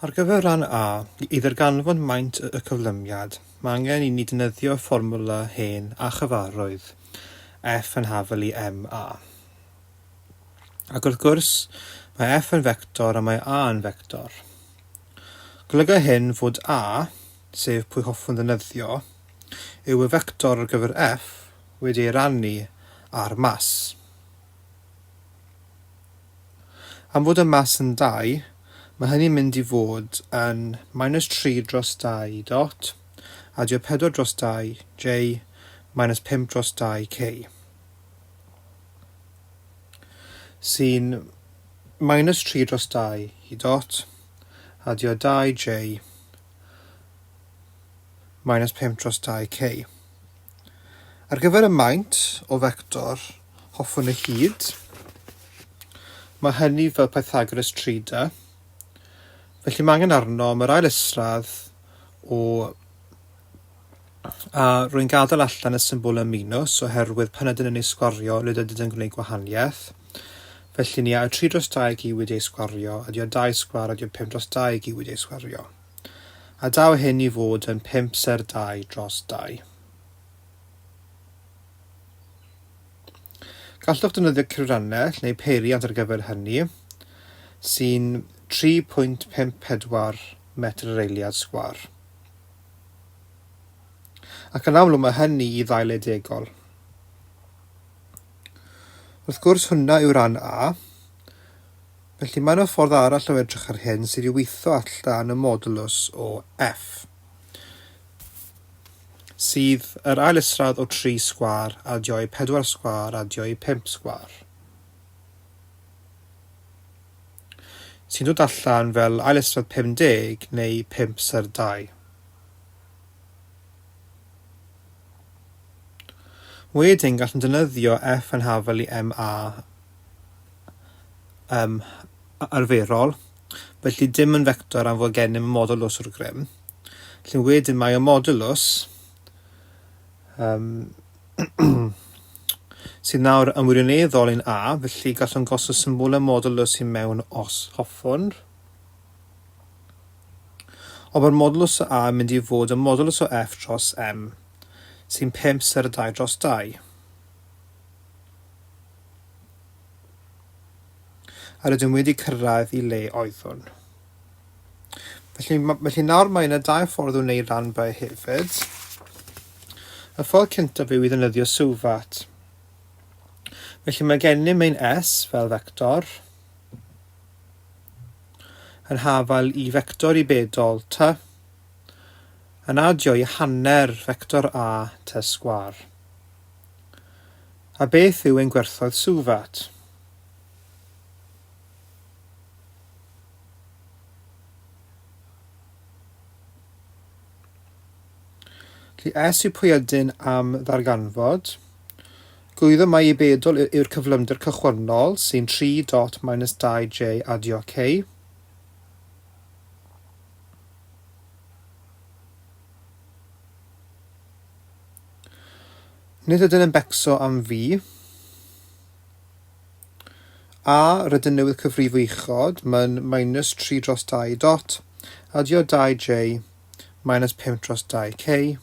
Ar gyfer ran A, i ddarganfod maint y cyflymiad, mae angen I ni ddefnyddio fformwla hen a chyfarwydd f yn hafel I ma. Ac wrth gwrs, mae f yn vector a mae a yn vector. Golyga hyn fod a, sef pwy hoffwn ddefnyddio, yw y vector ar gyfer f wedi'i rannu ar mas. Am fod y mas yn 2, mae hynny'n mynd I fod yn -3 dros 2 dot, a 4 dros 2 j, -5 dros 2 k. Sy'n -3 dros 2 I dot, a 2 j, -5 dros 2 k. Ar gyfer y maint o vector hoffwn y hyd, mae hynny fel Pythagoras trida, felly mae angen arno am yr ail isradd o a rwy'n gadael allan y symbol y minws oherwydd pan ydyn ni'n sgwario nid ydyn ni'n gwneud gwahaniaeth. Felly ni a 3 dros 2 gi wedi'i sgwario a 2 sgwar a 5 dros 2 gi wedi'i sgwario. A daw hyn I fod yn 5 ser 2 dros 2. Gallwch defnyddio cyfrannell neu peiriant ar gyfer hynny, sy'n 3.54 metr yr eiliad sgwar. Ac yn amlwg mae hynny I ddailedegol. Wrth gwrs hwnna yw ran A, felly mae yna ffordd arall o edrych ar hyn sydd I weithio allan y modulus o f, sydd yr ail isradd o 3 sgwar a 4 sgwar a 5 sgwar. Sy'n dod allan fel ail isradd 50 neu 5 ser 2. Wedyn gallwn defnyddio f yn hafel I ma arferol, felly dim yn vector am fod gennym modulus o'r grym. Felly wedyn mae y modulus sydd nawr yn wirioneddol yn a, felly gallwn gosod symbol y modulus I mewn os hoffwn. O mae'r modulus o a yn mynd I fod y modulus o f dros m, sy'n 5 ser 2 dros 2. A rydym wedi cyrraedd I le oeddwn. Felly nawr mae yna 2 ffordd o wneud ran by hefyd. Y ffordd cyntaf yw I ddefnyddio swfat. Felly mae gennym ein s fel vector yn hafel I vector I bedol t yn adio I hanner vector a t sgwar. A beth yw ein gwerthoedd swfat? Felly s yw pwy ydyn am ddarganfod. Gwyddo mae I bedol yw'r cyflymder cychwynnol sy'n 3 dot minus 2j adio k. Nid ydyn yn becso am fi. A rydyn newydd cyfrifo uchod, mae'n -3 dros 2 dot adio 2j minus 5 dros 2k.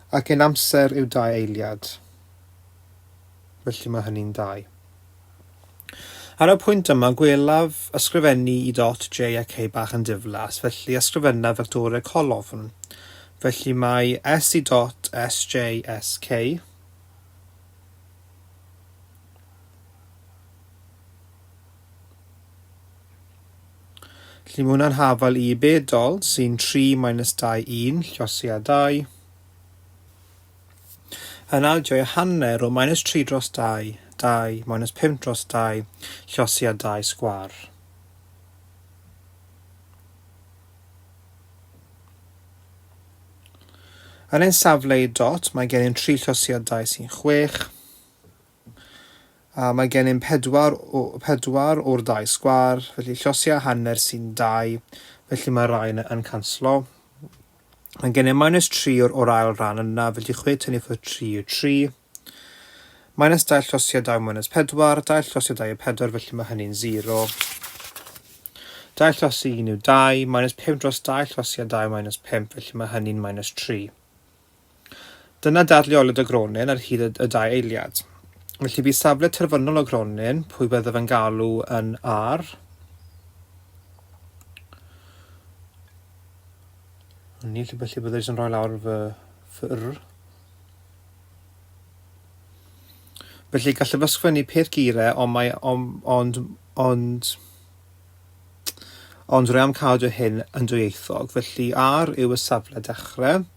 Ac ein amser yw 2 eiliad. Felly mae hynny'n 2. Ar y pwynt yma, gwelaf ysgrifennu I dot j a k bach yn diflas, felly ysgrifenna vectorau colofn. Felly mae s I dot sj sk. Felly mae hwnna'n hafel I bedol sy'n 3 minus 2 1 llosi a 2. Yn adio I hanner o -3 dros 2, 2 minus 5 dros 2, llosi a 2 sgwar. Yn ein safle I dot, mae gennym 3 llosi a 2 sy'n 6. A mae gennym 4 o'r 2 sgwar, felly llosi a hanner sy'n 2, felly mae rhain yn canslo. Mae gennym -3 o'r ail ran yna, felly 6 tynnu ffwrdd 3 yw 3. Minus Deilliant minus 4, Deilliant 4, felly mae hynny'n 0. Deilliant 1 yw 2, minus 5 dros Deilliant minus 5, felly mae hynny'n minus 3. Dyna dadleoliad y gronyn ar hyd y dau eiliad. Felly bydd safle terfynol o gronyn, pwy byddaf yn galw yn R. Felly byddai yn rhoi lawr fy R. Felly gallaf ysgrifennu peth geirau, ond rwy am cadw hyn yn dwyieithog. Felly R yw y safle dechrau,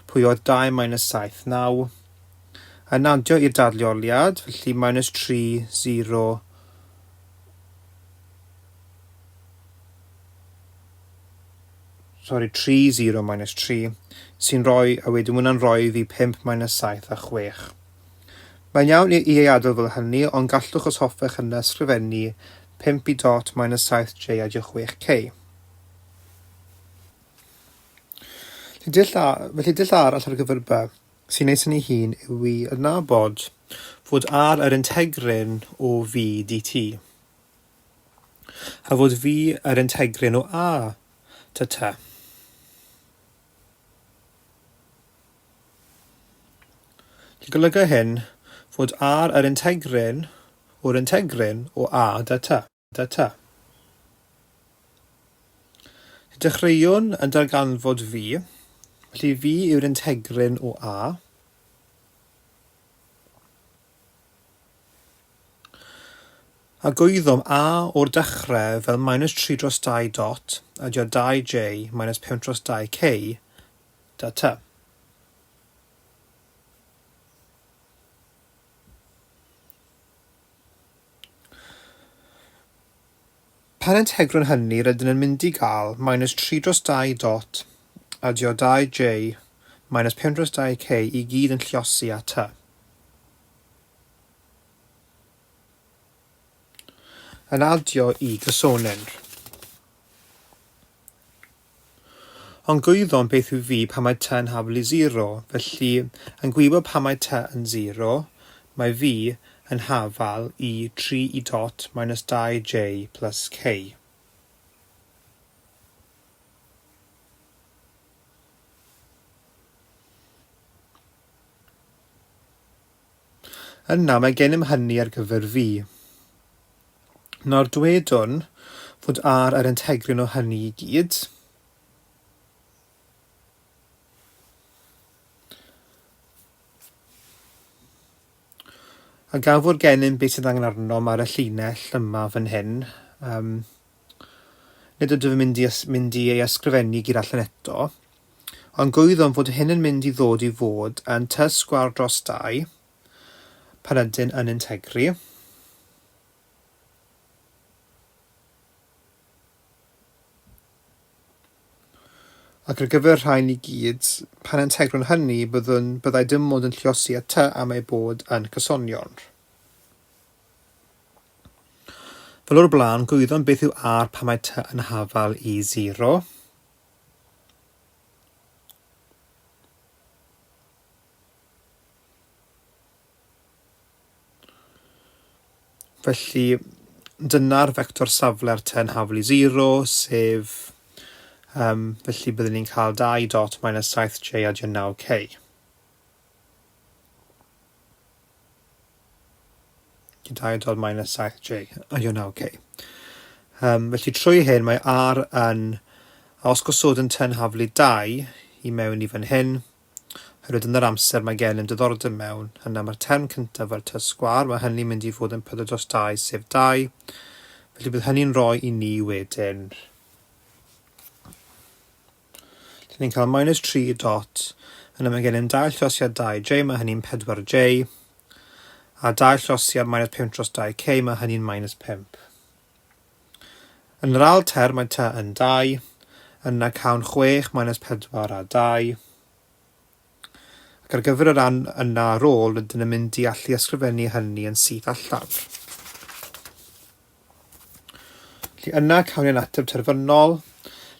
pwy oedd 2 minus 7, 9. Yn adio i'r dadleoliad, felly minus 3, 0. Sorry, 3, 0 minus 3, sy'n rhoi, a wedyn hwnna'n rhoi fi 5 minus 7 a 6. Mae'n iawn i adael fel hynny, ond gallwch os hoffech yna ysgrifennu 5 i dot minus 7j a 6k. Felly dull arall ar gyfer b, sy'n neis yn ei hun yw i adnabod fod r yr integrin o v dt, a fod v yr integrin o a to t. Golygu hyn fod r yr integrin o a dy t. Dechreuwn yn darganfod v, felly v yw'r integrin o a. A gwyddom a o'r dechrau fel minus 3 dros 2 dot, a dio 2j minus 5 dros 2k, da t. Pan integron hynny rydyn yn mynd i gael minus 3 dros 2 dot a dio 2j minus 5 dros 2k i gyd yn lliosi a t. Yn adio i gysonyn. Ond gwyddom beth yw fi pan mae t yn haflu 0, felly yn gwybod pan mae t yn 0, mae fi yn hafal i 3 i dot minus 2j plus k. Yna mae gennym hynny ar gyfer fi. Nawr dwedwn fod r yr integrin o hynny i gyd. A gan fod gennym beth sydd angen arno ar y llinell yma fan hyn, nid ydw i'n mynd i ei ysgrifennu gyda allan eto, ond gwyddom fod hyn yn mynd i ddod i fod yn t sgwar dros 2, pan ydyn yn integri. Ac ar gyfer rhain i gyd, pan integron hynny, byddai dim ond yn lliosi at t am ei bod yn cysonion. Fel o'r blaen, gwyddom beth yw r pan mae t yn hafal i 0. Felly, dyna'r fector safle'r t yn hafal i 0, sef... felly byddwn ni'n cael 2 dot minus 7j a 9k. Dau dot minus 7j a 9k. Felly trwy hyn mae r yn, os gosod yn t yn haflu 2 i mewn i fan hyn, oherwydd yn yr amser mae gen yn diddordeb mewn, yna mae'r term cyntaf ar t sgwar, mae hynny'n mynd i fod yn 4 dros 2 sef 2, felly bydd hynny'n rhoi i ni wedyn. Ni'n cael minus 3 dot, yna mae gen i'n Deilliant 2j, mae hynny'n 4j, a Deilliant minus 5 dros 2k, mae hynny'n minus 5. Yn yr ail term mae t yn 2, yna cawn 6 minus 4 a 2. Ac ar gyfer y ran yna ar ôl, rydyn yn mynd i allu ysgrifennu hynny yn syth allan. Felly yna cawn ni'n ateb terfynol,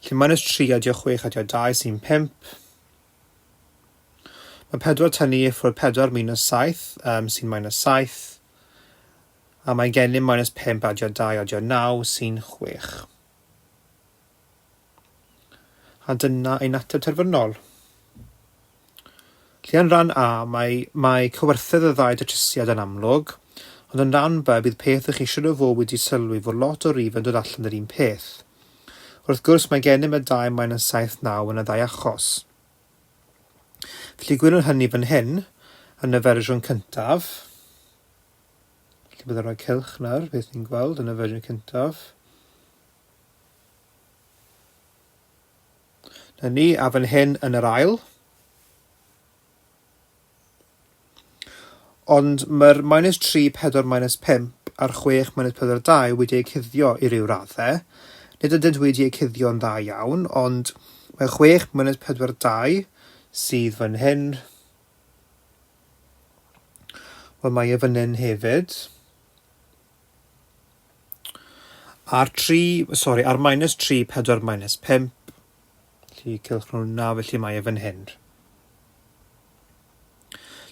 felly minus 3 a 6 a 2 sy'n 5. Mae 4 tynnu i ffwrdd 4 minus 7, sy'n minus 7. A mae gennym minus 5 adio 2 adio 9, sy'n 6. A dyna ein ateb terfynol. Felly yn rhan A, mae cywerthydd y ddau datrysiad yn amlwg, ond yn rhan B, bydd peth ych eisiau o fod wedi sylwi fod lot o rif yn dod allan yr un peth. Wrth gwrs, mae gennym y 2 minus 7 9 yn y ddau achos. Felly gwirwn hynny fan hyn, yn y fersiwn cyntaf. Felly byddai'n rhoi cylch nawr, beth ni'n gweld yn y fersiwn cyntaf. Hynny, a fan hyn yn yr ail. Ond mae'r minus 3, 4, minus 5 a'r 6 minus 4, 2 wedi eu cuddio i ryw raddau. Nid ydynt wedi eu cuddio'n dda iawn, ond mae 6 minus 4, 2 sydd fan hyn. Wel, mae e fan hyn hefyd. A'r minus 3, 4, minus 5. Felly cylch nhw na, felly mae e fan hyn.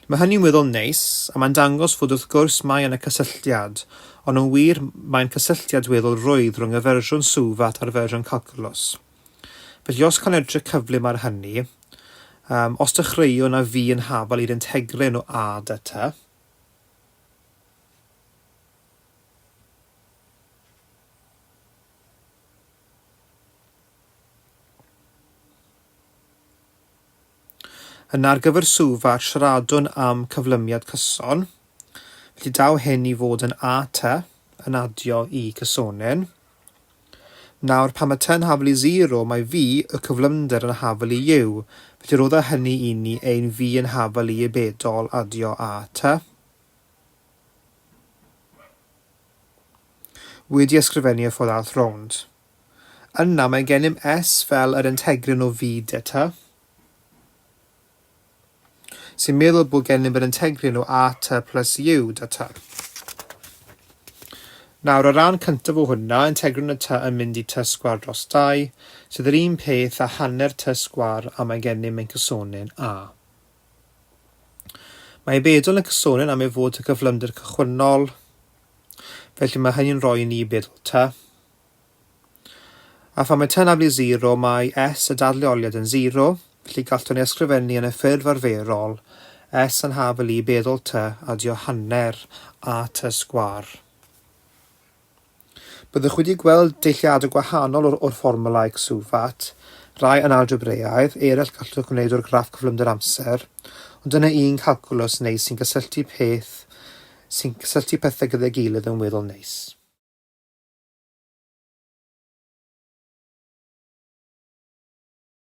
Mae hynny'n weddol neis, a mae'n dangos fod wrth gwrs mae yn y cysylltiad, ond yn wir mae'n cysylltiad weddol rwydd rhwng y fersiwn swfat a'r fersiwn calcwlws. Felly os cael edrych cyflym ar hynny, os dechreuwn a fi yn hafal i'r integrin o a dy ty, yna ar gyfer swfat siaradwn am cyflymiad cyson, felly daw hyn i fod yn a ty yn adio i cysonyn. Nawr, pan mae ty'n hafel i 0, mae fi y cyflymder yn hafel i yw, felly roedd hynny i ni ein fi yn hafel i bedol adio a ty. Wedi ysgrifennu y ffordd all rownd. Yna mae gennym S fel yr integrin o fi dy ty, sy'n meddwl bod gennym yr integrin o a ty plus yw dy ty. Nawr, o ran cyntaf o hwnna, integrin y ty yn mynd i ty sgwar dros 2, sydd yr un peth a hanner ty sgwar a mae gennym ein cysonyn a. Mae bedol yn cysonyn am ei fod y cyflymder cychwynnol, felly mae hynny'n rhoi ni bedol ty. A phan mae ty'n hafel i 0, mae S y dadleoliad yn 0, felly gallwn ni ysgrifennu yn y ffurf arferol, S yn hafel i bedol ty adio hanner a ty sgwar. Byddwch wedi gweld deilliadau gwahanol o'r fformulau swfat, rai yn algebreiaidd, eraill gallwch gwneud o'r graff cyflymder amser, ond dyna un calcwlws neis sy'n cysylltu pethau gyda'i gilydd yn weddol neis.